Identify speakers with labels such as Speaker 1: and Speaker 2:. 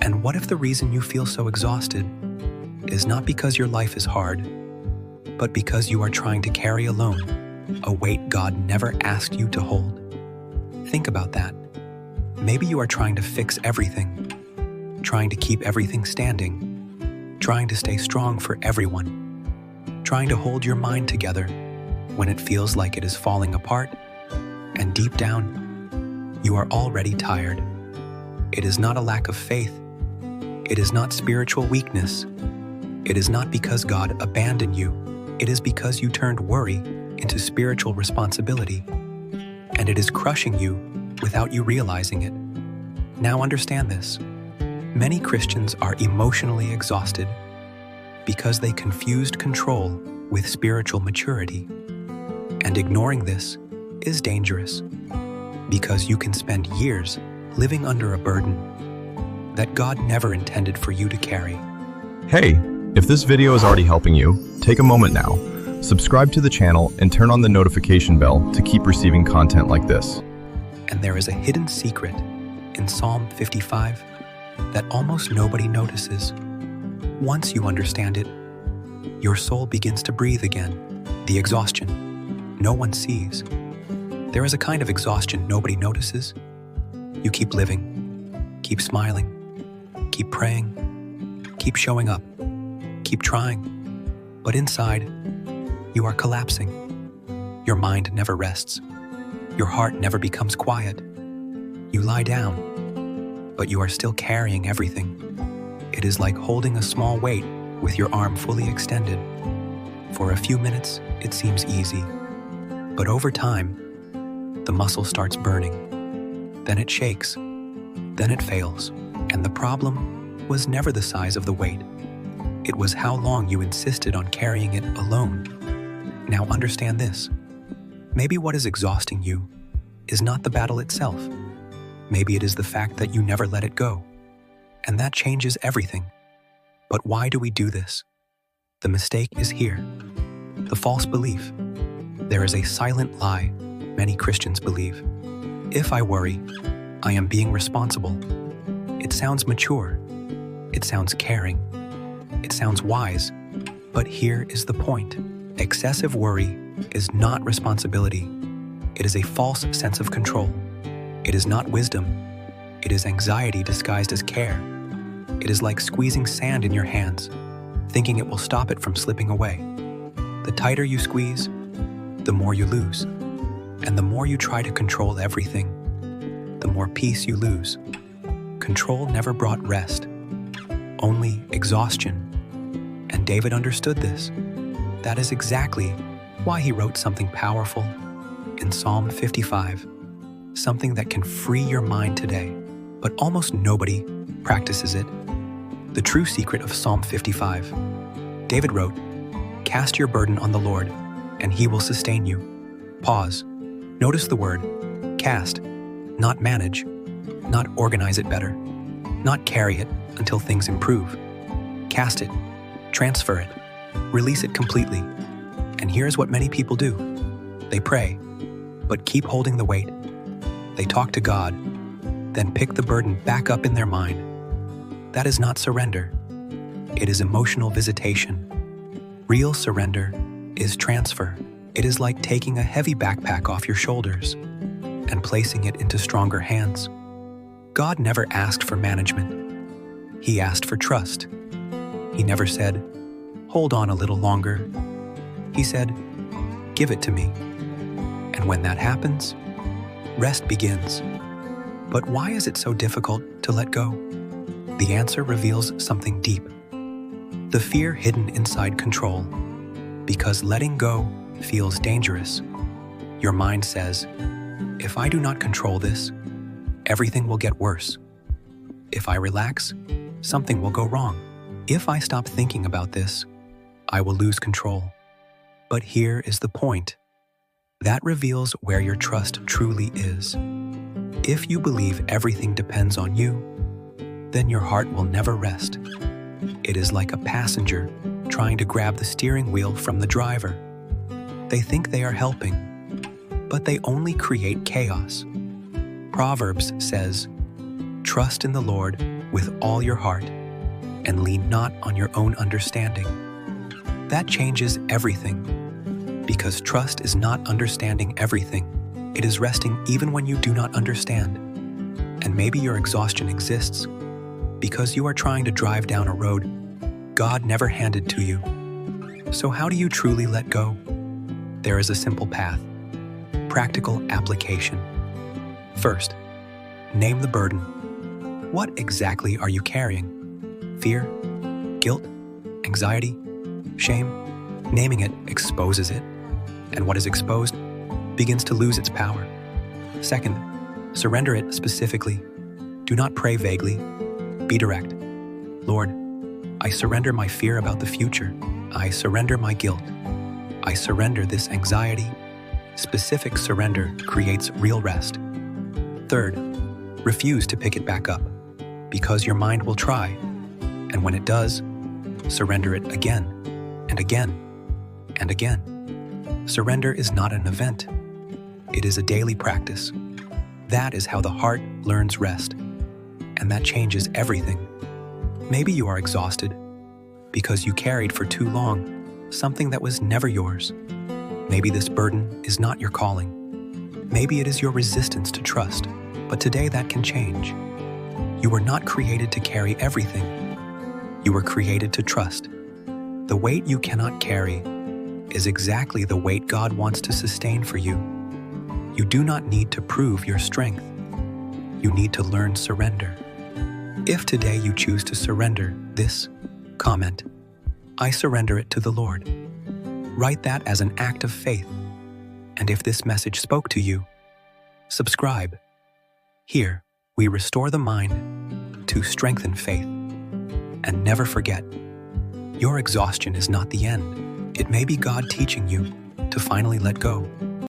Speaker 1: And what if the reason you feel so exhausted is not because your life is hard, but because you are trying to carry alone a weight God never asked you to hold? Think about that. Maybe you are trying to fix everything, trying to keep everything standing, trying to stay strong for everyone, trying to hold your mind together when it feels like it is falling apart, and deep down, you are already tired. It is not a lack of faith. It is not spiritual weakness. It is not because God abandoned you. It is because you turned worry into spiritual responsibility, and it is crushing you without you realizing it. Now understand this. Many Christians are emotionally exhausted because they confused control with spiritual maturity. And ignoring this is dangerous because you can spend years living under a burden that God never intended for you to carry.
Speaker 2: Hey, if this video is already helping you, take a moment now, subscribe to the channel and turn on the notification bell to keep receiving content like this.
Speaker 1: And there is a hidden secret in Psalm 55 that almost nobody notices. Once you understand it, your soul begins to breathe again. The exhaustion no one sees. There is a kind of exhaustion nobody notices. You keep living, keep smiling, keep praying, keep showing up, keep trying. But inside, you are collapsing. Your mind never rests. Your heart never becomes quiet. You lie down, but you are still carrying everything. It is like holding a small weight with your arm fully extended. For a few minutes, it seems easy. But over time, the muscle starts burning. Then it shakes. Then it fails. And the problem was never the size of the weight. It was how long you insisted on carrying it alone. Now understand this. Maybe what is exhausting you is not the battle itself. Maybe it is the fact that you never let it go. And that changes everything. But why do we do this? The mistake is here. The false belief. There is a silent lie many Christians believe. If I worry, I am being responsible. It sounds mature. It sounds caring. It sounds wise. But here is the point. Excessive worry is not responsibility. It is a false sense of control. It is not wisdom. It is anxiety disguised as care. It is like squeezing sand in your hands, thinking it will stop it from slipping away. The tighter you squeeze, the more you lose. And the more you try to control everything, the more peace you lose. Control never brought rest, only exhaustion. And David understood this. That is exactly why he wrote something powerful in Psalm 55, something that can free your mind today, but almost nobody practices it. The true secret of Psalm 55. David wrote, "Cast your burden on the Lord, and he will sustain you." Pause. Notice the word cast, not manage, not organize it better, not carry it until things improve. Cast it, transfer it, release it completely. And here's what many people do. They pray, but keep holding the weight. They talk to God, then pick the burden back up in their mind. That is not surrender. It is emotional visitation. Real surrender is transfer. It is like taking a heavy backpack off your shoulders and placing it into stronger hands. God never asked for management. He asked for trust. He never said, "Hold on a little longer." He said, "Give it to me." And when that happens, rest begins. But why is it so difficult to let go? The answer reveals something deep. The fear hidden inside control. Because letting go feels dangerous. Your mind says, if I do not control this, everything will get worse. If I relax, something will go wrong. If I stop thinking about this, I will lose control. But here is the point. That reveals where your trust truly is. If you believe everything depends on you, then your heart will never rest. It is like a passenger trying to grab the steering wheel from the driver. They think they are helping, but they only create chaos. Proverbs says, "Trust in the Lord with all your heart and lean not on your own understanding. That changes everything, because trust is not understanding everything. It is resting even when you do not understand. And maybe your exhaustion exists because you are trying to drive down a road God never handed to you. So how do you truly let go? There is a simple path. Practical application. First, name the burden. What exactly are you carrying? Fear? Guilt? Anxiety? Shame? Naming it exposes it, and what is exposed begins to lose its power. Second, surrender it specifically. Do not pray vaguely. Be direct. Lord, I surrender my fear about the future. I surrender my guilt. I surrender this anxiety. Specific surrender creates real rest. Third, refuse to pick it back up, because your mind will try, and when it does, surrender it again and again and again. Surrender is not an event. It is a daily practice. That is how the heart learns rest, and that changes everything. Maybe you are exhausted because you carried for too long something that was never yours. Maybe this burden is not your calling. Maybe it is your resistance to trust, but today that can change. You were not created to carry everything. You were created to trust. The weight you cannot carry is exactly the weight God wants to sustain for you. You do not need to prove your strength. You need to learn surrender. If today you choose to surrender this, comment, I surrender it to the Lord. Write that as an act of faith. And if this message spoke to you, subscribe. Here, we restore the mind to strengthen faith. And never forget, your exhaustion is not the end. It may be God teaching you to finally let go.